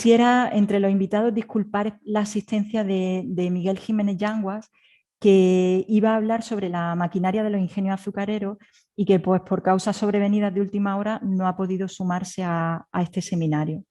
Quisiera, entre los invitados, disculpar la asistencia de Miguel Jiménez Yanguas, que iba a hablar sobre la maquinaria de los ingenios azucareros y que, pues, por causas sobrevenidas de última hora no ha podido sumarse a este seminario.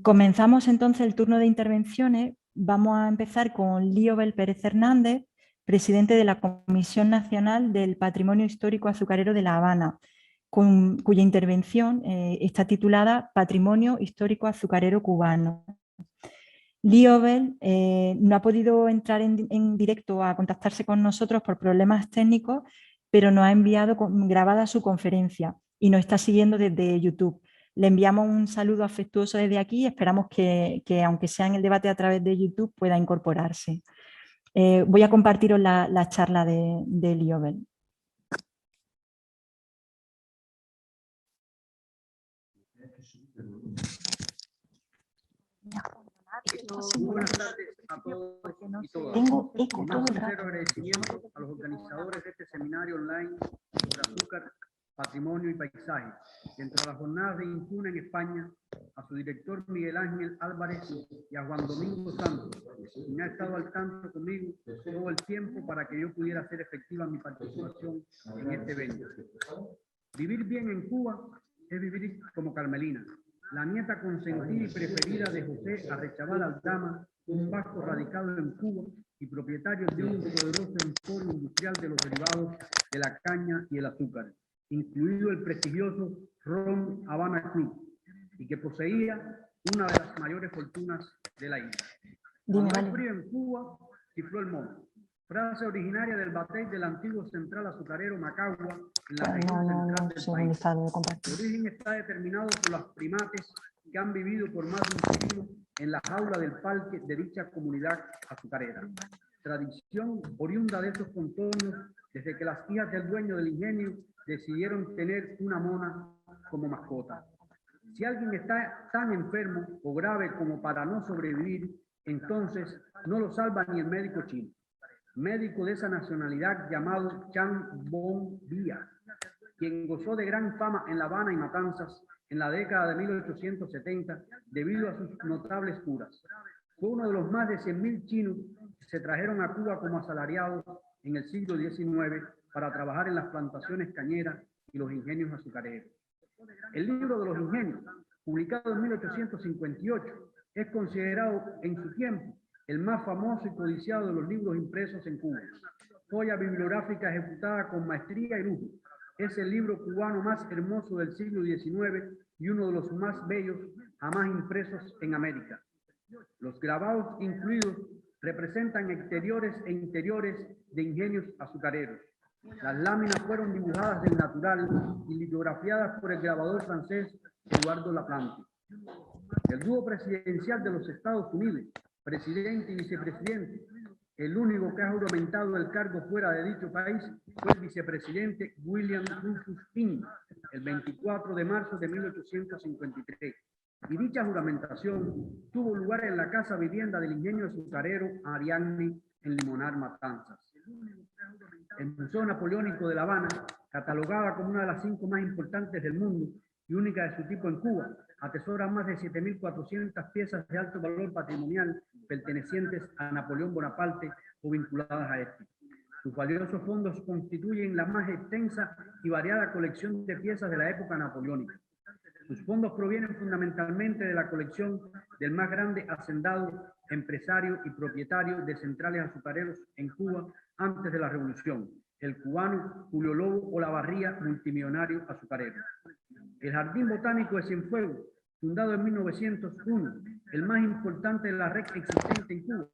Comenzamos entonces el turno de intervenciones. Vamos a empezar con Liobel Pérez Hernández, presidente de la Comisión Nacional del Patrimonio Histórico Azucarero de La Habana, cuya intervención está titulada Patrimonio Histórico Azucarero Cubano. Liobel no ha podido entrar en directo a contactarse con nosotros por problemas técnicos, pero nos ha enviado grabada su conferencia y nos está siguiendo desde YouTube. Le enviamos un saludo afectuoso desde aquí y esperamos que aunque sea en el debate a través de YouTube, pueda incorporarse. Voy a compartiros la charla de Liobel. Buenas tardes a todos y todas. Mi más sincero agradecimiento a los organizadores de este seminario online sobre azúcar, patrimonio y paisaje. Dentro de las jornadas de INCUNA en España, a su director Miguel Ángel Álvarez y a Juan Domingo Santos, quien ha estado al tanto conmigo todo el tiempo para que yo pudiera hacer efectiva mi participación en este evento. Vivir bien en Cuba es vivir como Carmelina, la nieta consentida y preferida de José Arrechabal Aldama, un vasco radicado en Cuba y propietario de un poderoso emporio industrial de los derivados de la caña y el azúcar, incluido el prestigioso Ron Habana Club, y que poseía una de las mayores fortunas de la isla. Cuando hay frío en Cuba, chifló el mono. Frase originaria del batey del antiguo central azucarero Macagua, en la región central del país. El origen está determinado por los primates que han vivido por más de un siglo en la jaula del parque de dicha comunidad azucarera. Tradición oriunda de estos contornos desde que las hijas del dueño del ingenio decidieron tener una mona como mascota. Si alguien está tan enfermo o grave como para no sobrevivir, entonces no lo salva ni el médico chino, médico de esa nacionalidad llamado Chan Bon Vía, quien gozó de gran fama en La Habana y Matanzas en la década de 1870 debido a sus notables curas. Fue uno de los más de 100.000 chinos que se trajeron a Cuba como asalariados en el siglo XIX para trabajar en las plantaciones cañeras y los ingenios azucareros. El libro de los ingenios, publicado en 1858, es considerado en su tiempo el más famoso y codiciado de los libros impresos en Cuba. Joya bibliográfica ejecutada con maestría y lujo. Es el libro cubano más hermoso del siglo XIX y uno de los más bellos jamás impresos en América. Los grabados incluidos representan exteriores e interiores de ingenios azucareros. Las láminas fueron dibujadas del natural y litografiadas por el grabador francés Eduardo Laplante. El dúo presidencial de los Estados Unidos, presidente y vicepresidente, el único que ha juramentado el cargo fuera de dicho país, fue el vicepresidente William Rufus King, el 24 de marzo de 1853. Y dicha juramentación tuvo lugar en la casa vivienda del ingenio azucarero Ariadne en Limonar, Matanzas. El Museo Napoleónico de La Habana, catalogada como una de las 5 más importantes del mundo y única de su tipo en Cuba, atesora más de 7.400 piezas de alto valor patrimonial pertenecientes a Napoleón Bonaparte o vinculadas a este. Sus valiosos fondos constituyen la más extensa y variada colección de piezas de la época napoleónica. Sus fondos provienen fundamentalmente de la colección del más grande hacendado, empresario y propietario de centrales azucareros en Cuba antes de la Revolución, el cubano Julio Lobo Olavarría, multimillonario azucarero. El Jardín Botánico de Cienfuegos, fundado en 1901, el más importante de la red existente en Cuba,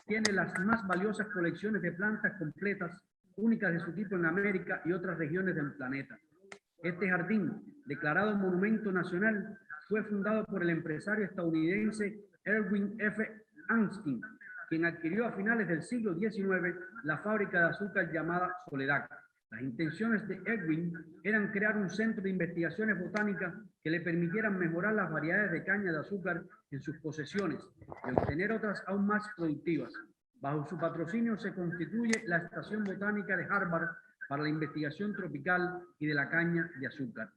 tiene las más valiosas colecciones de plantas completas, únicas de su tipo en América y otras regiones del planeta. Este jardín, declarado Monumento Nacional, fue fundado por el empresario estadounidense Erwin F. Anstin, quien adquirió a finales del siglo XIX la fábrica de azúcar llamada Soledad. Las intenciones de Erwin eran crear un centro de investigaciones botánicas que le permitieran mejorar las variedades de caña de azúcar en sus posesiones y obtener otras aún más productivas. Bajo su patrocinio se constituye la Estación Botánica de Harvard para la investigación tropical y de la caña de azúcar.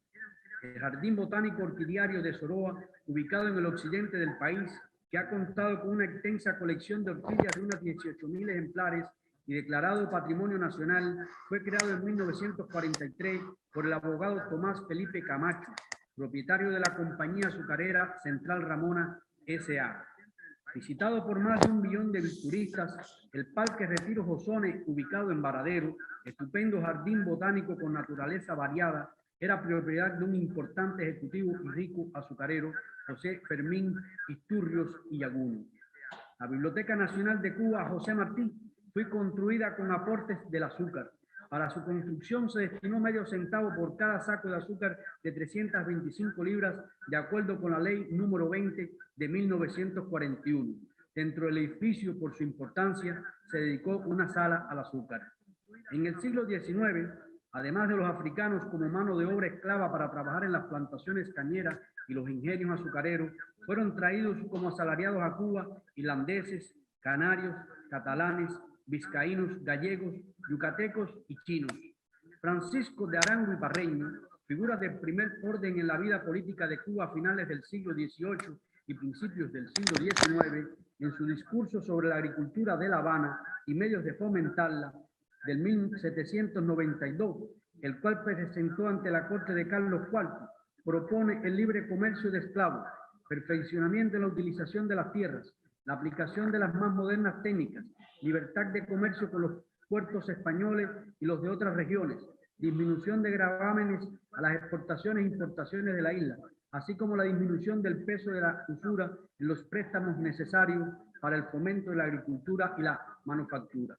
El Jardín Botánico Orquidiario de Soroa, ubicado en el occidente del país, que ha contado con una extensa colección de orquídeas de unos 18.000 ejemplares y declarado Patrimonio Nacional, fue creado en 1943 por el abogado Tomás Felipe Camacho, propietario de la compañía azucarera Central Ramona S.A. Visitado por más de 1 millón de turistas, el Parque Retiro Josone, ubicado en Varadero, estupendo jardín botánico con naturaleza variada, era propiedad de un importante ejecutivo y rico azucarero, José Fermín Isturrios y Yaguno. La Biblioteca Nacional de Cuba, José Martí, fue construida con aportes del azúcar. Para su construcción se destinó medio centavo por cada saco de azúcar de 325 libras, de acuerdo con la ley número 20 de 1941. Dentro del edificio, por su importancia, se dedicó una sala al azúcar. En el siglo XIX, además de los africanos como mano de obra esclava para trabajar en las plantaciones cañeras y los ingenios azucareros, fueron traídos como asalariados a Cuba irlandeses, canarios, catalanes, vizcaínos, gallegos, yucatecos y chinos. Francisco de Arango y Parreño, figura de primer orden en la vida política de Cuba a finales del siglo XVIII y principios del siglo XIX, en su discurso sobre la agricultura de La Habana y medios de fomentarla, del 1792, el cual presentó ante la corte de Carlos IV, propone el libre comercio de esclavos, perfeccionamiento en la utilización de las tierras, la aplicación de las más modernas técnicas, libertad de comercio con los puertos españoles y los de otras regiones, disminución de gravámenes a las exportaciones e importaciones de la isla, así como la disminución del peso de la usura en los préstamos necesarios para el fomento de la agricultura y la manufactura.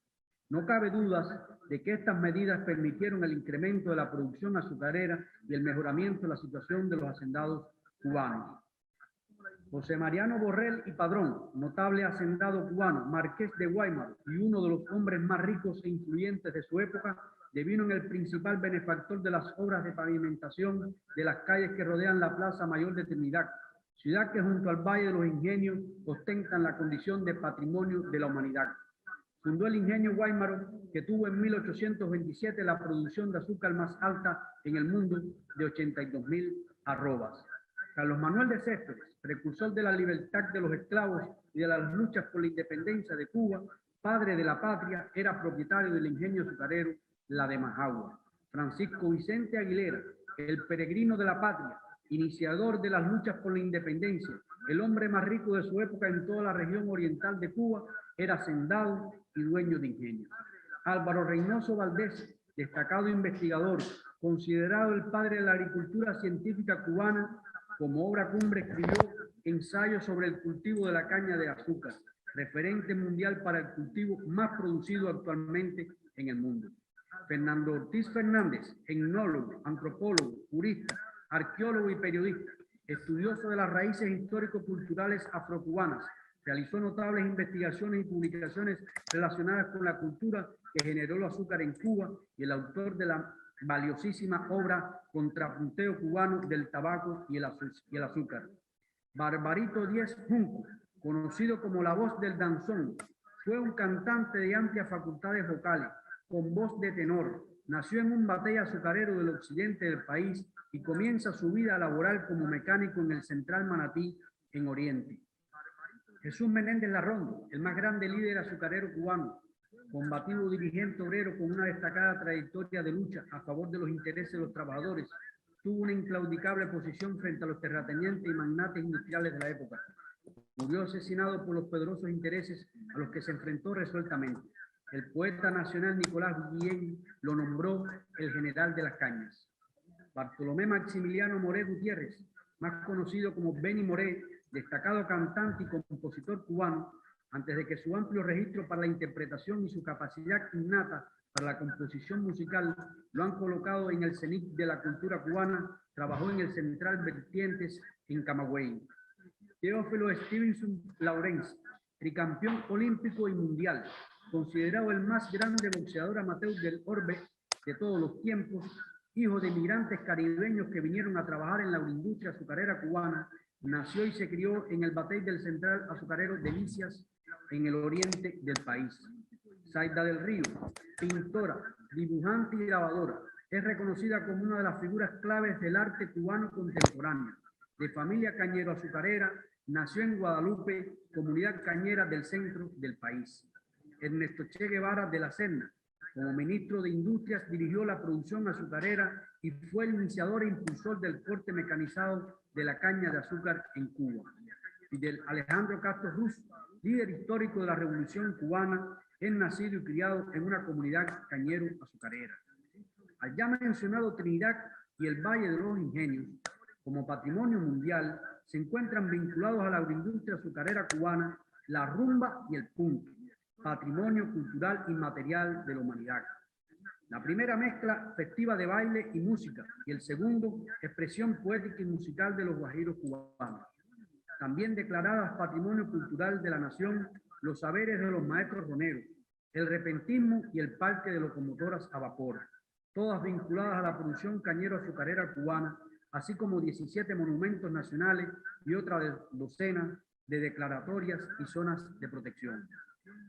No cabe dudas de que estas medidas permitieron el incremento de la producción azucarera y el mejoramiento de la situación de los hacendados cubanos. José Mariano Borrell y Padrón, notable hacendado cubano, marqués de Guaymaro y uno de los hombres más ricos e influyentes de su época, devino en el principal benefactor de las obras de pavimentación de las calles que rodean la Plaza Mayor de Trinidad, ciudad que junto al Valle de los Ingenios ostentan la condición de patrimonio de la humanidad. Fundó el ingenio Guaymaro, que tuvo en 1827 la producción de azúcar más alta en el mundo, de 82.000 arrobas. Carlos Manuel de Céspedes, precursor de la libertad de los esclavos y de las luchas por la independencia de Cuba, padre de la patria, era propietario del ingenio azucarero La de Majagua. Francisco Vicente Aguilera, el peregrino de la patria, iniciador de las luchas por la independencia, el hombre más rico de su época en toda la región oriental de Cuba, era hacendado y dueño de ingenio. Álvaro Reynoso Valdés, destacado investigador, considerado el padre de la agricultura científica cubana, como obra cumbre escribió ensayos sobre el cultivo de la caña de azúcar, referente mundial para el cultivo más producido actualmente en el mundo. Fernando Ortiz Fernández, etnólogo, antropólogo, jurista, arqueólogo y periodista, estudioso de las raíces histórico-culturales afrocubanas, realizó notables investigaciones y publicaciones relacionadas con la cultura que generó el azúcar en Cuba y el autor de la valiosísima obra Contrapunteo cubano del tabaco y el azúcar. Barbarito Díez Junco, conocido como la voz del danzón, fue un cantante de amplias facultades vocales, con voz de tenor. Nació en un batey azucarero del occidente del país y comienza su vida laboral como mecánico en el Central Manatí, en Oriente. Jesús Menéndez Larrondo, el más grande líder azucarero cubano, combativo dirigente obrero con una destacada trayectoria de lucha a favor de los intereses de los trabajadores, tuvo una inclaudicable posición frente a los terratenientes y magnates industriales de la época. Murió asesinado por los poderosos intereses a los que se enfrentó resueltamente. El poeta nacional Nicolás Guillén lo nombró el general de las cañas. Bartolomé Maximiliano Moré Gutiérrez, más conocido como Benny Moré, destacado cantante y compositor cubano, antes de que su amplio registro para la interpretación y su capacidad innata para la composición musical lo han colocado en el cenit de la cultura cubana, trabajó en el Central Vertientes en Camagüey. Teófilo Stevenson Lawrence, tricampeón olímpico y mundial, considerado el más grande boxeador amateur del orbe de todos los tiempos, hijo de inmigrantes caribeños que vinieron a trabajar en la industria azucarera cubana, nació y se crió en el batey del Central Azucarero Delicias, en el oriente del país. Zaida del Río, pintora, dibujante y grabadora, Es reconocida como una de las figuras claves del arte cubano contemporáneo. De familia cañero azucarera, nació en Guadalupe, comunidad cañera del centro del país. Ernesto Che Guevara de la Serna, como ministro de Industrias, dirigió la producción azucarera y fue el iniciador e impulsor del corte mecanizado de la caña de azúcar en Cuba. Fidel Alejandro Castro Ruz, líder histórico de la Revolución Cubana, es nacido y criado en una comunidad cañero-azucarera. Al ya mencionado Trinidad y el Valle de los Ingenios, como patrimonio mundial, se encuentran vinculados a la agroindustria azucarera cubana la rumba y el punto, patrimonio cultural inmaterial de la humanidad. La primera mezcla festiva de baile y música, y el segundo, expresión poética y musical de los guajiros cubanos. También declaradas patrimonio cultural de la nación, los saberes de los maestros roneros, el repentismo y el parque de locomotoras a vapor, todas vinculadas a la producción cañero-azucarera cubana, así como 17 monumentos nacionales y otra docena de declaratorias y zonas de protección.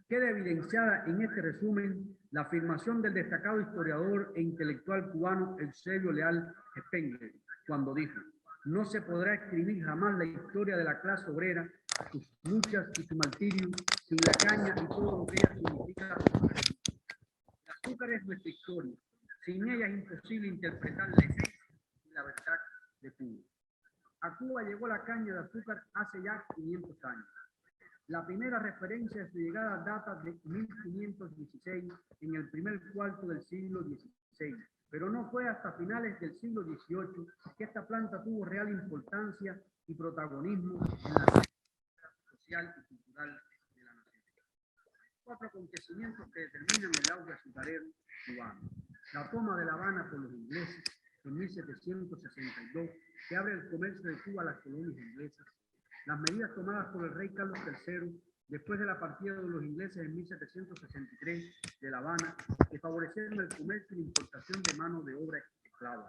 Queda evidenciada en este resumen la afirmación del destacado historiador e intelectual cubano Eusebio Leal Spengler, cuando dijo: no se podrá escribir jamás la historia de la clase obrera, sus luchas y su martirio, sin la caña y todo lo que ella significa. El azúcar es nuestra historia. Sin ella es imposible interpretar la esencia y la verdad de Cuba. A Cuba llegó la caña de azúcar hace ya 500 años. La primera referencia de su llegada data de 1516, en el primer cuarto del siglo XVI, pero no fue hasta finales del siglo XVIII que esta planta tuvo real importancia y protagonismo en la vida social y cultural de la nación. 4 acontecimientos que determinan el auge azucarero cubano. La toma de La Habana por los ingleses en 1762, que abre el comercio de Cuba a las colonias inglesas. Las medidas tomadas por el rey Carlos III después de la partida de los ingleses en 1763 de La Habana, que favorecieron el comercio y la importación de mano de obra esclava.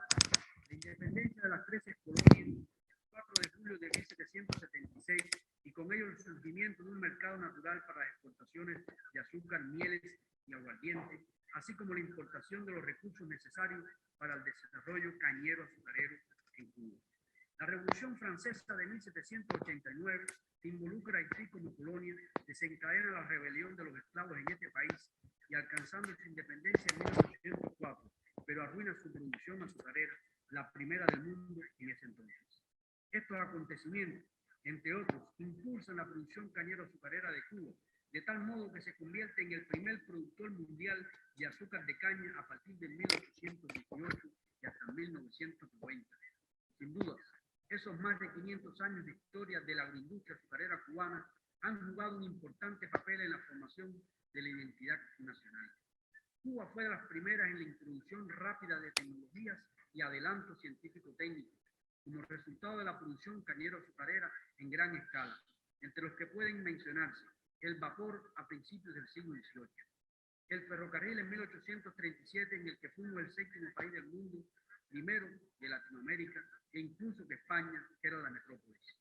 La independencia de las 13 colonias, el 4 de julio de 1776, y con ello el surgimiento de un mercado natural para las exportaciones de azúcar, mieles y aguardiente, así como la importación de los recursos necesarios para el desarrollo cañero azucarero en Cuba. La Revolución Francesa de 1789, que involucra a Haití como colonia, desencadena la rebelión de los esclavos en este país y alcanzando su independencia en 1804, pero arruina su producción azucarera, la primera del mundo en ese entonces. Estos acontecimientos, entre otros, impulsan la producción cañero azucarera de Cuba, de tal modo que se convierte en el primer productor mundial de azúcar de caña a partir de 1818 y hasta 1990. Sin duda, esos más de 500 años de historia de la agroindustria azucarera cubana han jugado un importante papel en la formación de la identidad nacional. Cuba fue de las primeras en la introducción rápida de tecnologías y adelantos científico-técnicos, como resultado de la producción cañero-azucarera en gran escala, entre los que pueden mencionarse el vapor a principios del siglo XVIII, el ferrocarril en 1837, en el que fuimos el 7º país del mundo, primero de Latinoamérica, e incluso de España, que era la metrópolis.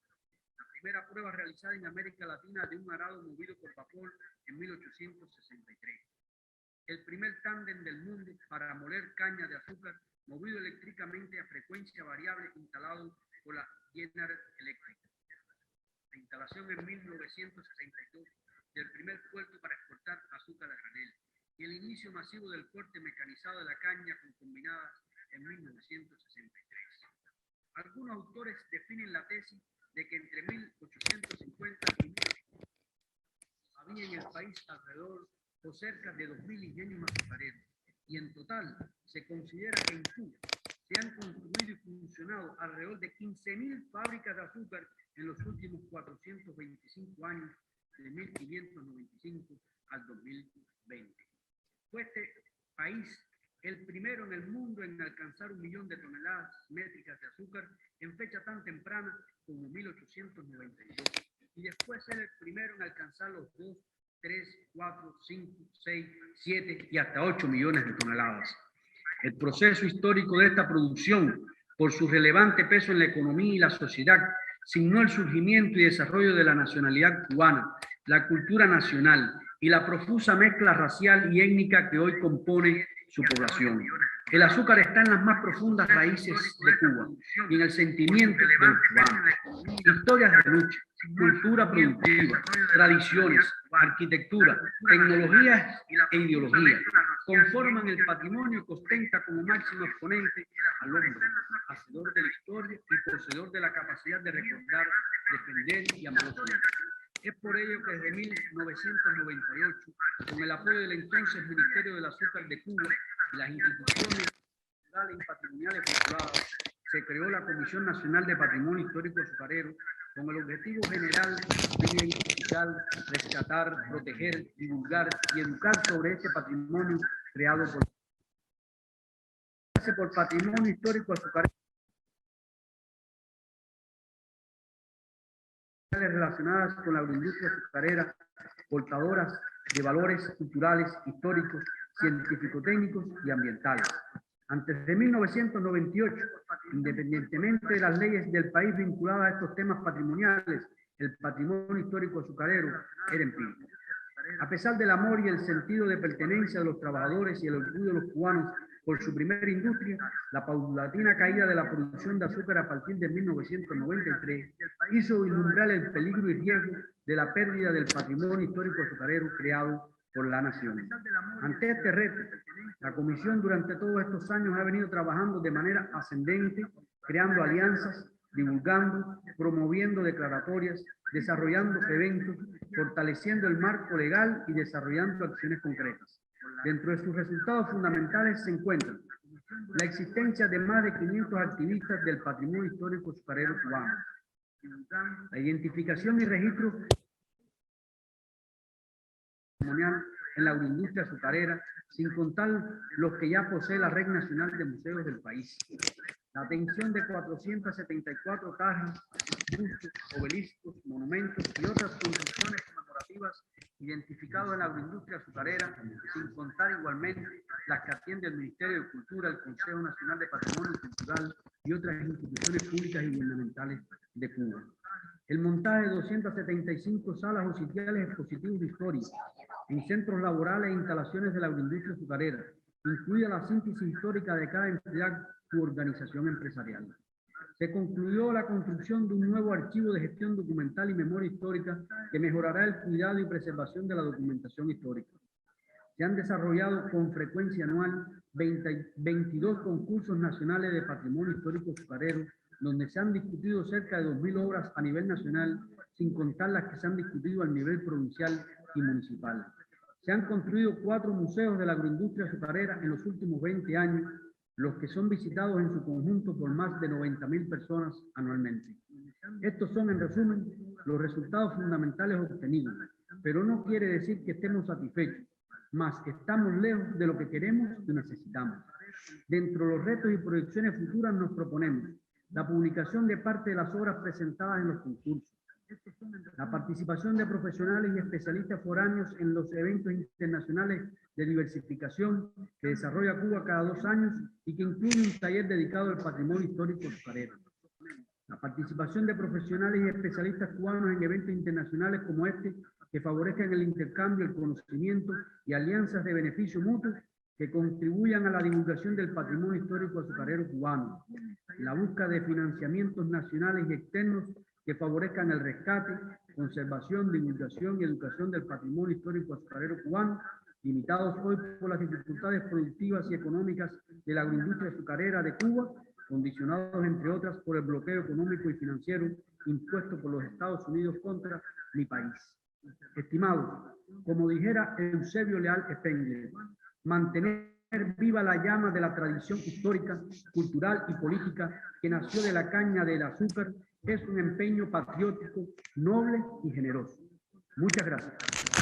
La primera prueba realizada en América Latina de un arado movido por vapor en 1863. El primer tándem del mundo para moler caña de azúcar movido eléctricamente a frecuencia variable instalado por la General Electric. La instalación en 1962 del primer puerto para exportar azúcar a granel y el inicio masivo del corte mecanizado de la caña con combinadas en 1963. Algunos autores definen la tesis de que entre 1850 y 1900 había en el país alrededor o cerca de 2.000 ingenios azucareros, y en total se considera que en Cuba se han construido y funcionado alrededor de 15.000 fábricas de azúcar en los últimos 425 años, de 1595 al 2020. Fue este país el primero en el mundo en alcanzar 1 millón de toneladas métricas de azúcar en fecha tan temprana como 1892, y después ser el primero en alcanzar los 2, 3, 4, 5, 6, 7 y hasta 8 millones de toneladas. El proceso histórico de esta producción, por su relevante peso en la economía y la sociedad, signó el surgimiento y desarrollo de la nacionalidad cubana, la cultura nacional y la profusa mezcla racial y étnica que hoy compone su población. El azúcar está en las más profundas raíces de Cuba y en el sentimiento de los cubanos. Historias de lucha, cultura productiva, tradiciones, arquitectura, tecnologías e ideología conforman el patrimonio que ostenta como máximo exponente al hombre, hacedor de la historia y poseedor de la capacidad de recordar, defender y amar. Es por ello que desde 1998, con el apoyo del entonces Ministerio del Azúcar de Cuba y las instituciones culturales y patrimoniales vinculadas, se creó la Comisión Nacional de Patrimonio Histórico Azucarero con el objetivo general de identificar, rescatar, proteger, divulgar y educar sobre este patrimonio creado por Patrimonio Histórico Azucarero relacionadas con la agroindustria azucarera, portadoras de valores culturales, históricos, científico-técnicos y ambientales. Antes de 1998, independientemente de las leyes del país vinculadas a estos temas patrimoniales, el patrimonio histórico azucarero era empírico. A pesar del amor y el sentido de pertenencia de los trabajadores y el orgullo de los cubanos por su primera industria, la paulatina caída de la producción de azúcar a partir de 1993 hizo vislumbrar el peligro y riesgo de la pérdida del patrimonio histórico azucarero creado por la nación. Ante este reto, la Comisión durante todos estos años ha venido trabajando de manera ascendente, creando alianzas, divulgando, promoviendo declaratorias, desarrollando eventos, fortaleciendo el marco legal y desarrollando acciones concretas. Dentro de sus resultados fundamentales se encuentran la existencia de más de 500 activistas del patrimonio histórico azucarero cubano, la identificación y registro patrimonial en la agroindustria azucarera, sin contar los que ya posee la Red Nacional de Museos del país, la atención de 474 tarjas, bustos, obeliscos, monumentos y otras construcciones conmemorativas identificados en la agroindustria azucarera, sin contar igualmente las que atiende el Ministerio de Cultura, el Consejo Nacional de Patrimonio Cultural y otras instituciones públicas y gubernamentales de Cuba. El montaje de 275 salas o sitiales expositivos de historia en centros laborales e instalaciones de la agroindustria azucarera, incluida la síntesis histórica de cada entidad u organización empresarial. Se concluyó la construcción de un nuevo archivo de gestión documental y memoria histórica que mejorará el cuidado y preservación de la documentación histórica. Se han desarrollado con frecuencia anual 22 concursos nacionales de patrimonio histórico azucarero, donde se han discutido cerca de 2.000 obras a nivel nacional, sin contar las que se han discutido a nivel provincial y municipal. Se han construido 4 museos de la agroindustria azucarera en los últimos 20 años, los que son visitados en su conjunto por más de 90.000 personas anualmente. Estos son, en resumen, los resultados fundamentales obtenidos, pero no quiere decir que estemos satisfechos, más que estamos lejos de lo que queremos y necesitamos. Dentro de los retos y proyecciones futuras nos proponemos la publicación de parte de las obras presentadas en los concursos, la participación de profesionales y especialistas foráneos en los eventos internacionales de diversificación que desarrolla Cuba cada 2 años y que incluye un taller dedicado al patrimonio histórico azucarero. La participación de profesionales y especialistas cubanos en eventos internacionales como este que favorezcan el intercambio, el conocimiento y alianzas de beneficio mutuo que contribuyan a la divulgación del patrimonio histórico azucarero cubano, la búsqueda de financiamientos nacionales y externos que favorezcan el rescate, conservación, divulgación y educación del patrimonio histórico azucarero cubano, limitados hoy por las dificultades productivas y económicas de la agroindustria azucarera de Cuba, condicionados entre otras por el bloqueo económico y financiero impuesto por los Estados Unidos contra mi país. Estimados, como dijera Eusebio Leal Spengler, mantener viva la llama de la tradición histórica, cultural y política que nació de la caña del azúcar es un empeño patriótico, noble y generoso. Muchas gracias.